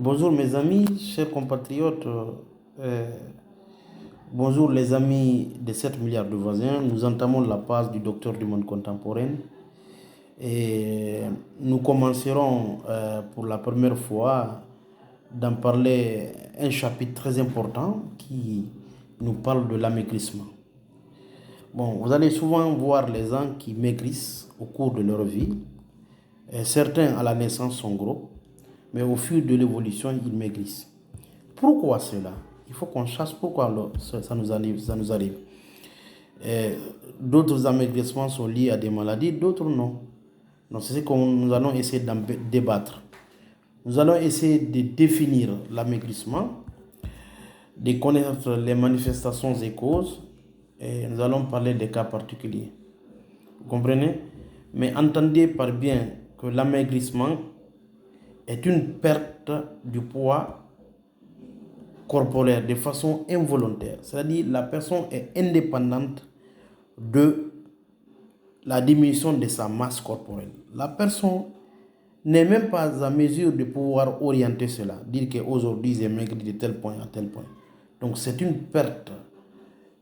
Bonjour mes amis, chers compatriotes, euh, bonjour les amis des 7 milliards de voisins. Nous entamons la page du docteur du monde contemporain et nous commencerons pour la première fois d'en parler un chapitre très important qui nous parle de l'amaigrissement. Bon, vous allez souvent voir les gens qui maigrissent au cours de leur vie. Et certains à la naissance sont gros, mais au fil de l'évolution, ils maigrissent. Pourquoi cela? Il faut qu'on cherche pourquoi ça nous arrive. Ça nous arrive. D'autres amaigrissements sont liés à des maladies, d'autres non. Donc c'est ce que nous allons essayer d'en débattre. Nous allons essayer de définir l'amaigrissement, de connaître les manifestations et causes, et nous allons parler des cas particuliers. Vous comprenez? Mais entendez par bien que l'amaigrissement est une perte du poids corporelle de façon involontaire. C'est-à-dire la personne est indépendante de la diminution de sa masse corporelle. La personne n'est même pas en mesure de pouvoir orienter cela, dire qu'aujourd'hui j'ai maigri de tel point à tel point. Donc c'est une perte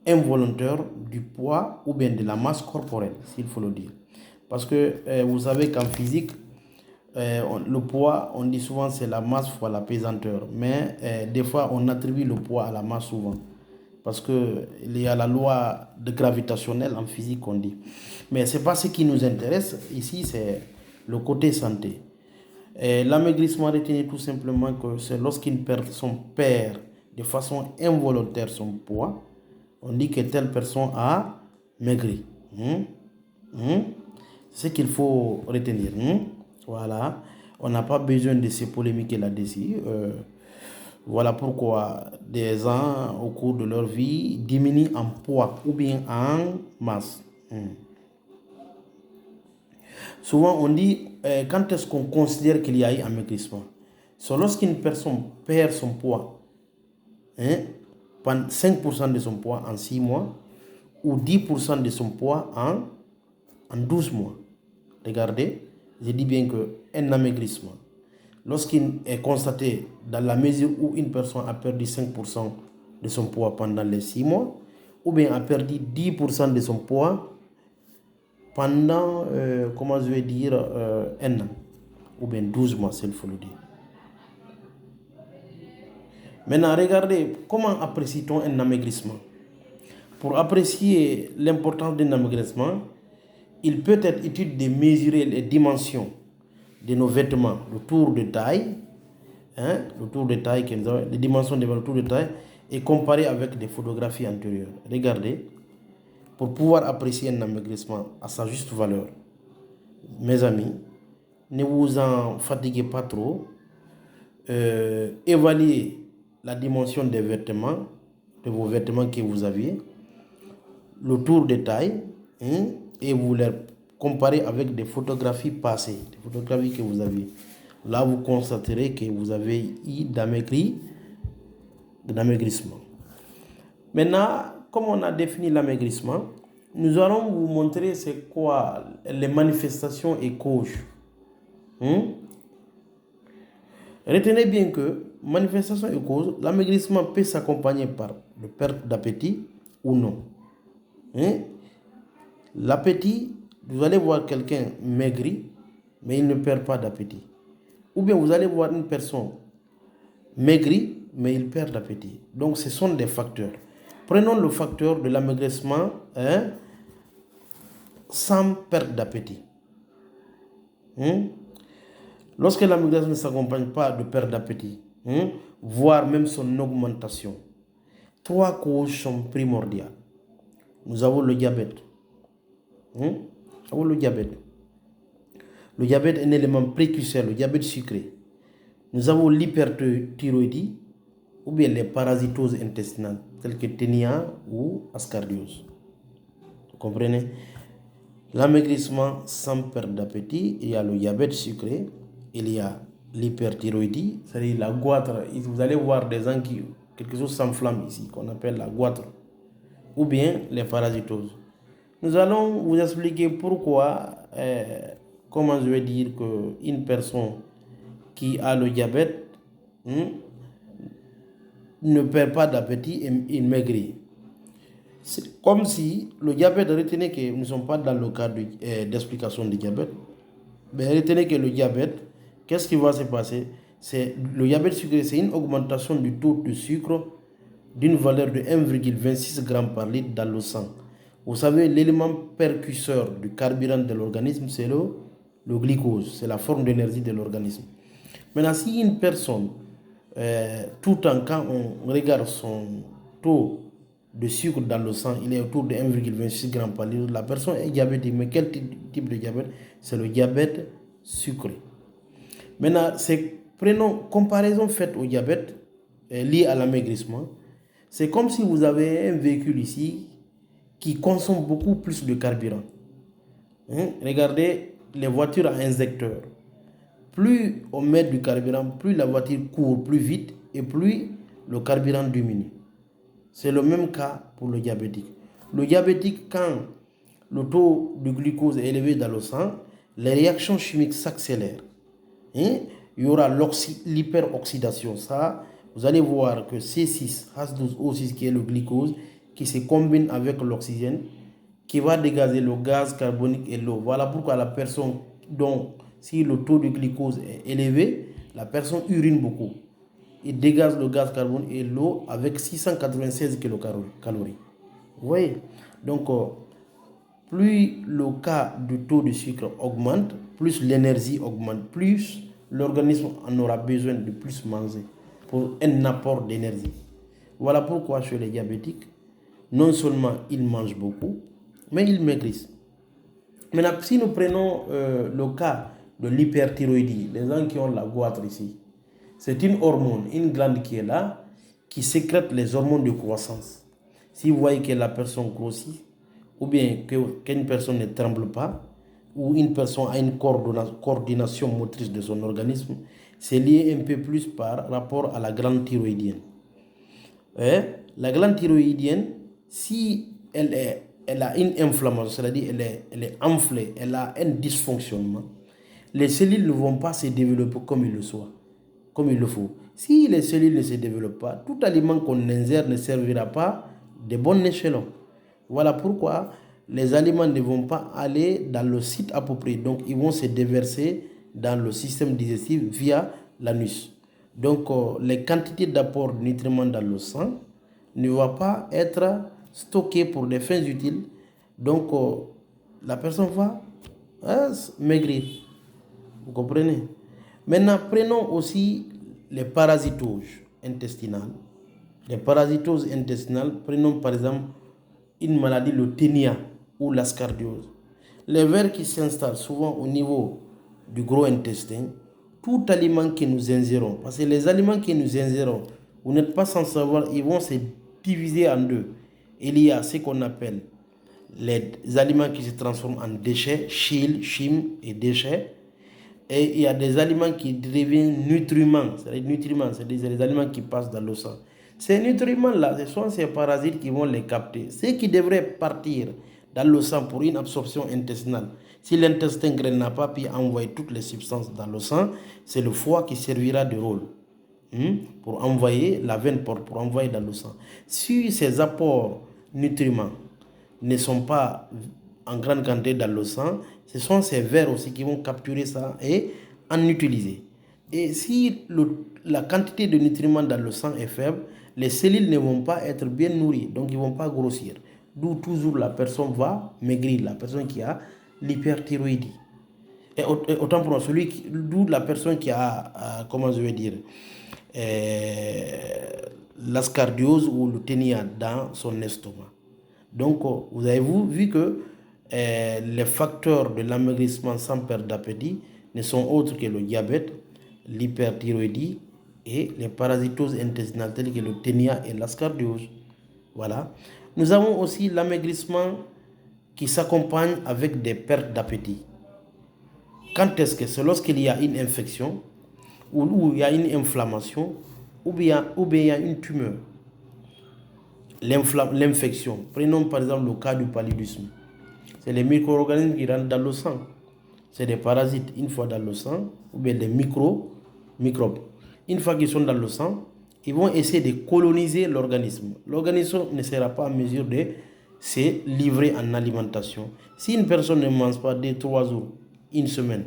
involontaire du poids ou bien de la masse corporelle, s'il faut le dire. Parce que vous savez qu'en physique, le poids, on dit souvent c'est la masse fois la pesanteur. Mais des fois, on attribue le poids à la masse souvent. Parce qu'il y a la loi de gravitationnelle en physique qu'on dit. Mais ce n'est pas ce qui nous intéresse. Ici, c'est le côté santé. L'amaigrissement, retenez tout simplement que c'est lorsqu'une personne perd de façon involontaire son poids, on dit que telle personne a maigri. C'est ce qu'il faut retenir. Voilà. On n'a pas besoin de se polémiquer là-dessus. Voilà pourquoi des gens, au cours de leur vie, diminuent en poids ou bien en masse. Souvent, on dit, quand est-ce qu'on considère qu'il y a eu un maigrissement? C'est lorsqu'une personne perd son poids, 5% de son poids en 6 mois, ou 10% de son poids en 12 mois. Regardez, je dis bien qu'un amaigrissement, lorsqu'il est constaté dans la mesure où une personne a perdu 5% de son poids pendant les 6 mois, ou bien a perdu 10% de son poids pendant, comment je vais dire, un an, ou bien 12 mois, s'il faut le dire. Maintenant, regardez, comment apprécie-t-on un amaigrissement? Pour apprécier l'importance d'un amaigrissement, il peut être utile de mesurer les dimensions de nos vêtements, le tour de taille, le tour de taille, les dimensions de le tour de taille, et comparer avec des photographies antérieures. Regardez, pour pouvoir apprécier un amaigrissement à sa juste valeur. Mes amis, ne vous en fatiguez pas trop. Évaluez la dimension des vêtements, de vos vêtements que vous aviez, le tour de taille, et vous les comparez avec des photographies passées, des photographies que vous aviez. Là, vous constaterez que vous avez eu d'amaigrissement. Maintenant, comme on a défini l'amaigrissement, nous allons vous montrer c'est quoi les manifestations et causes. Retenez bien que manifestation et cause, l'amaigrissement peut s'accompagner par la perte d'appétit ou non. L'appétit, vous allez voir quelqu'un maigri, mais il ne perd pas d'appétit. Ou bien vous allez voir une personne maigrie, mais il perd d'appétit. Donc ce sont des facteurs. Prenons le facteur de l'amaigrissement sans perte d'appétit. Lorsque l'amaigrissement ne s'accompagne pas de perte d'appétit, voire même son augmentation, 3 causes sont primordiales. Nous avons le diabète. Nous avons le diabète. Le diabète est un élément précurseur, le diabète sucré. Nous avons l'hyperthyroïdie ou bien les parasitoses intestinales, telles que ténia ou ascardiose. Vous comprenez? L'amaigrissement sans perte d'appétit, il y a le diabète sucré, il y a l'hyperthyroïdie, c'est-à-dire la goitre. Vous allez voir des gens qui, quelque chose s'enflamme ici, qu'on appelle la goitre, ou bien les parasitoses. Nous allons vous expliquer pourquoi, comment je vais dire qu'une personne qui a le diabète ne perd pas d'appétit et il maigrit. C'est comme si le diabète, retenez que nous ne sommes pas dans le cas d'explication du diabète, mais retenez que le diabète, qu'est-ce qui va se passer? Le diabète sucré, c'est une augmentation du taux de sucre d'une valeur de 1,26 g par litre dans le sang. Vous savez, l'élément percusseur du carburant de l'organisme, c'est le glucose, c'est la forme d'énergie de l'organisme. Maintenant, si une personne, quand on regarde son taux de sucre dans le sang, il est autour de 1,26 g par litre, la personne est diabétique. Mais quel type de diabète? C'est le diabète sucré. Maintenant, prenons comparaison faite au diabète lié à l'amaigrissement. C'est comme si vous avez un véhicule ici qui consomme beaucoup plus de carburant. Regardez les voitures à injecteur. Plus on met du carburant, plus la voiture court plus vite et plus le carburant diminue. C'est le même cas pour le diabétique. Le diabétique, quand le taux de glucose est élevé dans le sang, les réactions chimiques s'accélèrent. Il y aura l'hyperoxydation. Ça, vous allez voir que C6, H12O6, qui est le glucose, qui se combine avec l'oxygène, qui va dégager le gaz carbonique et l'eau. Voilà pourquoi la personne, donc, si le taux de glucose est élevé, la personne urine beaucoup. Il dégage le gaz carbonique et l'eau avec 696 kilocalories. Vous voyez? Donc, plus le cas du taux de sucre augmente, plus l'énergie augmente, plus l'organisme en aura besoin de plus manger pour un apport d'énergie. Voilà pourquoi chez les diabétiques, non seulement ils mangent beaucoup, mais ils maigrissent. Maintenant, si nous prenons le cas de l'hyperthyroïdie, les gens qui ont la goitre ici, c'est une hormone, une glande qui est là, qui sécrète les hormones de croissance. Si vous voyez que la personne grossit, ou bien qu'une personne ne tremble pas, ou une personne a une coordination motrice de son organisme, c'est lié un peu plus par rapport à la glande thyroïdienne. La glande thyroïdienne, si elle a une inflammation, c'est-à-dire elle est enflée, elle a un dysfonctionnement, les cellules ne vont pas se développer comme il le faut. Si les cellules ne se développent pas, tout aliment qu'on ingère ne servira pas de bon échelon. Voilà pourquoi les aliments ne vont pas aller dans le site approprié. Donc, ils vont se déverser dans le système digestif via l'anus. Donc, les quantités d'apport de nutriments dans le sang ne vont pas être stockées pour des fins utiles. Donc, la personne va maigrir. Vous comprenez? Maintenant, prenons aussi les parasitoses intestinales. Les parasitoses intestinales, prenons par exemple une maladie, le ténia ou l'ascardiose. Les vers qui s'installent souvent au niveau du gros intestin, tout aliment que nous ingérons, parce que les aliments que nous ingérons, vous n'êtes pas sans savoir, ils vont se diviser en deux. Il y a ce qu'on appelle les aliments qui se transforment en déchets, chyle, chyme et déchets. Et il y a des aliments qui deviennent nutriments, c'est-à-dire les aliments qui passent dans le sang. Ces nutriments-là, ce sont ces parasites qui vont les capter. Ceux qui devraient partir dans le sang pour une absorption intestinale, si l'intestin grêle n'a pas pu envoyer toutes les substances dans le sang, c'est le foie qui servira de rôle pour envoyer la veine pour envoyer dans le sang. Si ces apports nutriments ne sont pas en grande quantité dans le sang, ce sont ces vers aussi qui vont capturer ça et en utiliser. Et si la quantité de nutriments dans le sang est faible, les cellules ne vont pas être bien nourries, donc ils ne vont pas grossir. D'où toujours la personne va maigrir, la personne qui a l'hyperthyroïdie. Et autant pour moi, d'où la personne qui a, comment je vais dire, l'ascardiose ou le ténia dans son estomac. Donc, vous avez vu que les facteurs de l'amaigrissement sans perte d'appétit ne sont autres que le diabète, l'hyperthyroïdie et les parasitoses intestinales telles que le ténia et l'ascardiose. Voilà. Nous avons aussi l'amaigrissement qui s'accompagne avec des pertes d'appétit. Quand est-ce que c'est? Lorsqu'il y a une infection ou il y a une inflammation ou bien il y a une tumeur. L'infection. Prenons par exemple le cas du paludisme. C'est les micro-organismes qui rentrent dans le sang. C'est des parasites une fois dans le sang ou bien des microbes. une fois qu'ils sont dans le sang, ils vont essayer de coloniser l'organisme. L'organisme ne sera pas en mesure de se livrer en alimentation. Si une personne ne mange pas 2-3 jours, une semaine,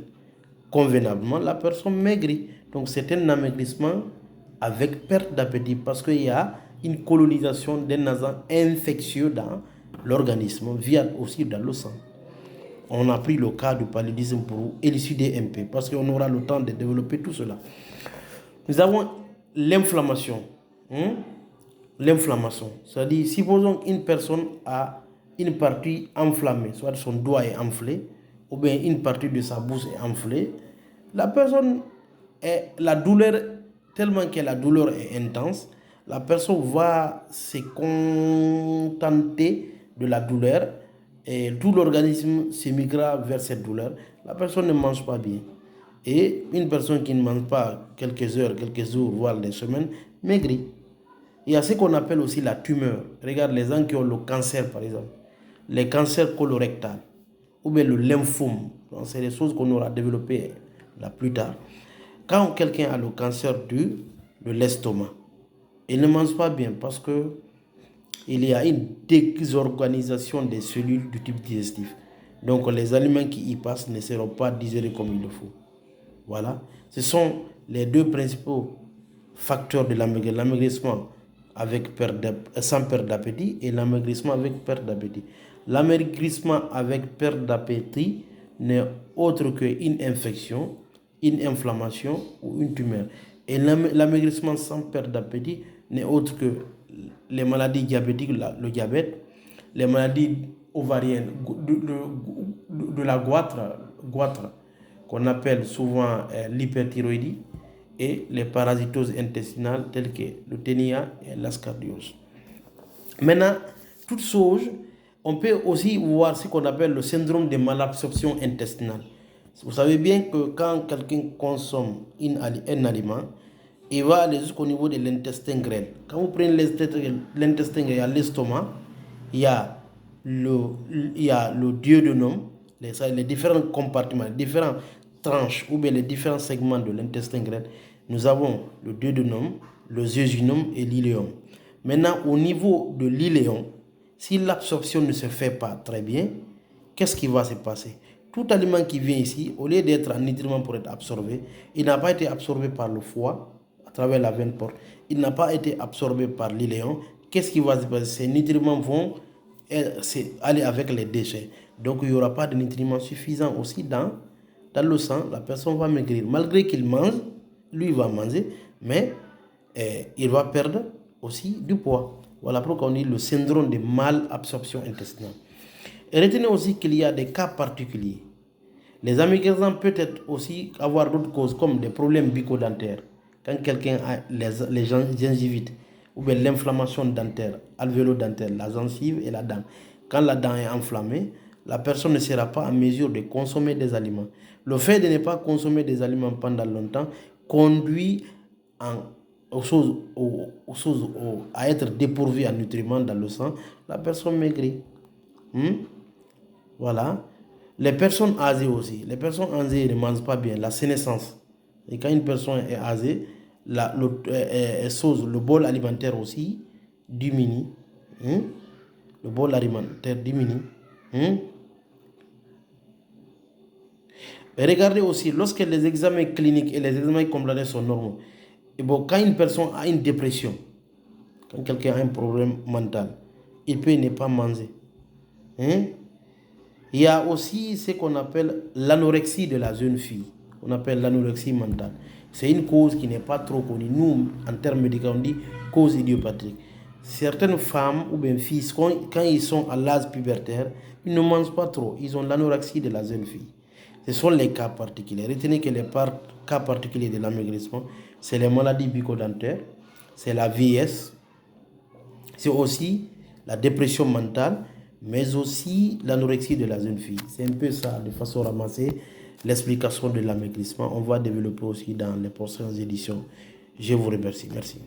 convenablement, la personne maigrit. Donc c'est un amaigrissement avec perte d'appétit parce qu'il y a une colonisation d'un agent infectieux dans l'organisme, via aussi dans le sang. On a pris le cas du paludisme pour élucider un peu parce qu'on aura le temps de développer tout cela. Nous avons l'inflammation. L'inflammation, c'est-à-dire, supposons une personne a une partie enflammée, soit son doigt est enflé, ou bien une partie de sa bouche est enflée. La personne, la douleur, tellement que la douleur est intense, la personne va se contenter de la douleur et tout l'organisme s'émigrera vers cette douleur. La personne ne mange pas bien. Et une personne qui ne mange pas quelques heures, quelques jours, voire des semaines, maigrit. Il y a ce qu'on appelle aussi la tumeur. Regarde les gens qui ont le cancer, par exemple. Les cancers colorectaux ou bien le lymphome. C'est des choses qu'on aura développées là plus tard. Quand quelqu'un a le cancer de l'estomac, il ne mange pas bien parce que il y a une désorganisation des cellules du tube digestif. Donc les aliments qui y passent ne seront pas digérés comme il le faut. Voilà. Ce sont les deux principaux facteurs de l'amaigrissement avec sans perte d'appétit et l'amaigrissement avec perte d'appétit. L'amaigrissement avec perte d'appétit n'est autre qu'une infection, une inflammation ou une tumeur. Et l'amaigrissement sans perte d'appétit n'est autre que les maladies diabétiques, le diabète, les maladies ovariennes de la goitre qu'on appelle souvent l'hyperthyroïdie, et les parasitoses intestinales telles que le ténia et l'ascardiose. Maintenant, toutes choses, on peut aussi voir ce qu'on appelle le syndrome de malabsorption intestinale. Vous savez bien que quand quelqu'un consomme un aliment, il va aller jusqu'au niveau de l'intestin grêle. Quand vous prenez l'intestin grêle, il y a l'estomac, il y a le duodénum, les différents compartiments, les différentes tranches ou bien les différents segments de l'intestin grêle. Nous avons le duodénum, le jejunum et l'iléum. Maintenant, au niveau de l'iléum, si l'absorption ne se fait pas très bien, qu'est-ce qui va se passer? Tout aliment qui vient ici, au lieu d'être un nutriment pour être absorbé, il n'a pas été absorbé par le foie à travers la veine porte. Il n'a pas été absorbé par l'iléum. Qu'est-ce qui va se passer? Ces nutriments vont aller avec les déchets. Donc, il n'y aura pas de nutriments suffisants aussi dans le sang. La personne va maigrir. Malgré qu'il mange, lui il va manger, mais il va perdre aussi du poids. Voilà pourquoi on dit le syndrome de malabsorption intestinale. Et retenez aussi qu'il y a des cas particuliers. Les amaigrissants peuvent aussi avoir d'autres causes comme des problèmes bucco-dentaires. Quand quelqu'un a les gingivites ou bien l'inflammation dentaire, alvéolo-dentaire, la gencive et la dent. Quand la dent est enflammée, la personne ne sera pas en mesure de consommer des aliments. Le fait de ne pas consommer des aliments pendant longtemps conduit à être dépourvu en nutriments dans le sang. La personne maigrit. Voilà. Les personnes âgées aussi. Les personnes âgées ne mangent pas bien. La sénescence. Et quand une personne est âgée, le bol alimentaire aussi diminue. Le bol alimentaire diminue. Et regardez aussi, lorsque les examens cliniques et les examens complémentaires sont normaux, et bon, quand une personne a une dépression, quand quelqu'un a un problème mental, il peut ne pas manger. Il y a aussi ce qu'on appelle l'anorexie de la jeune fille. On appelle l'anorexie mentale. C'est une cause qui n'est pas trop connue. Nous, en termes médicaux, on dit cause idiopathique. Certaines femmes ou bien filles, quand ils sont à l'âge pubertaire, ils ne mangent pas trop. Ils ont l'anorexie de la jeune fille. Ce sont les cas particuliers. Retenez que les cas particuliers de l'amaigrissement, c'est les maladies bucco-dentaires, c'est la vieillesse, c'est aussi la dépression mentale, mais aussi l'anorexie de la jeune fille. C'est un peu ça, de façon ramassée, l'explication de l'amaigrissement. On va développer aussi dans les prochaines éditions. Je vous remercie. Merci.